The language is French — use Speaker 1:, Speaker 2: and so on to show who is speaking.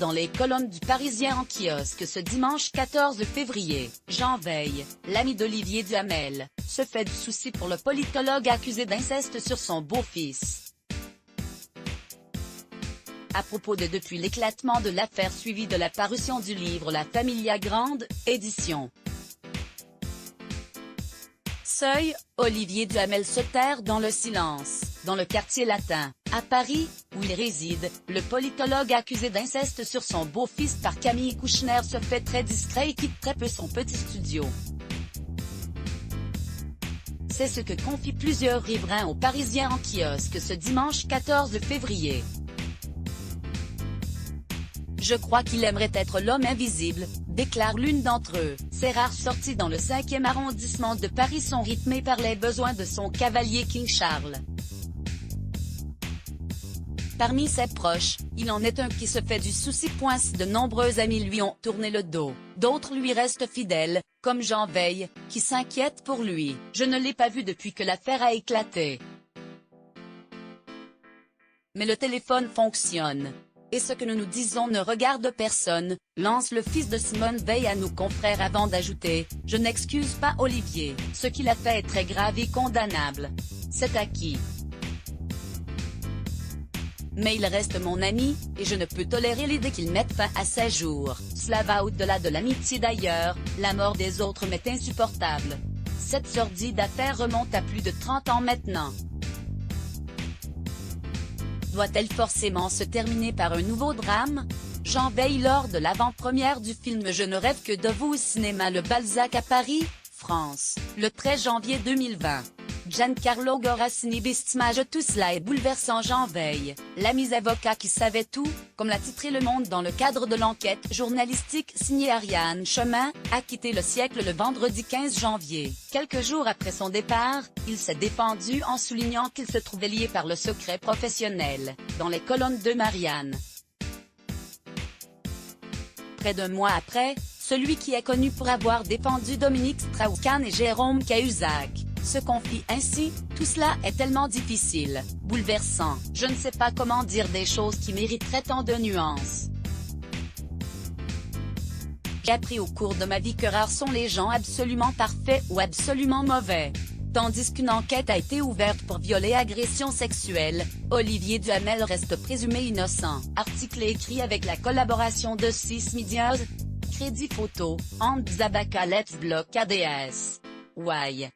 Speaker 1: dans les colonnes du Parisien en kiosque ce dimanche 14 février. Jean Veil, l'ami d'Olivier Duhamel, se fait du souci pour le politologue accusé d'inceste sur son beau-fils. À propos de depuis l'éclatement de l'affaire suivi de la parution du livre La Familia Grande, édition Seuil, Olivier Duhamel se terre dans le silence. Dans le quartier latin, à Paris, où il réside, le politologue accusé d'inceste sur son beau-fils par Camille Kouchner se fait très discret et quitte très peu son petit studio. C'est ce que confient plusieurs riverains aux Parisiens en kiosque ce dimanche 14 février. Je crois qu'il aimerait être l'homme invisible, déclare l'une d'entre eux. Ses rares sorties dans le 5e arrondissement de Paris sont rythmées par les besoins de son cavalier King Charles. Parmi ses proches, il en est un qui se fait du souci. Si de nombreux amis lui ont tourné le dos, d'autres lui restent fidèles, comme Jean Veil, qui s'inquiète pour lui. Je ne l'ai pas vu depuis que l'affaire a éclaté. Mais le téléphone fonctionne. Et ce que nous disons ne regarde personne, lance le fils de Simone Veil à nos confrères avant d'ajouter « Je n'excuse pas Olivier, ce qu'il a fait est très grave et condamnable. C'est acquis. Mais il reste mon ami, et je ne peux tolérer l'idée qu'il mette fin à ses jours. Cela va au-delà de l'amitié d'ailleurs, la mort des autres m'est insupportable. Cette sordide affaire remonte à plus de 30 ans maintenant. Doit-elle forcément se terminer par un nouveau drame? Jean Veil lors de l'avant-première du film Je ne rêve que de vous au cinéma Le Balzac à Paris, France, le 13 janvier 2020. Giancarlo Gorassini Bistimage. Tout cela est bouleversant. Jean Veil, l'ami avocat qui savait tout, comme l'a titré Le Monde dans le cadre de l'enquête journalistique signée Ariane Chemin, a quitté le siècle le vendredi 15 janvier. Quelques jours après son départ, il s'est défendu en soulignant qu'il se trouvait lié par le secret professionnel, dans les colonnes de Marianne. Près d'un mois après, celui qui est connu pour avoir défendu Dominique Strauss-Kahn et Jérôme Cahuzac se confie ainsi « Tout cela est tellement difficile, bouleversant, je ne sais pas comment dire des choses qui mériteraient tant de nuances. J'ai appris au cours de ma vie que rares sont les gens absolument parfaits ou absolument mauvais. » Tandis qu'une enquête a été ouverte pour viol et agression sexuelle, Olivier Duhamel reste présumé innocent. Article écrit avec la collaboration de 6 Medias, Crédit Photo, Ant Zabaka Let's Block ADS. Why?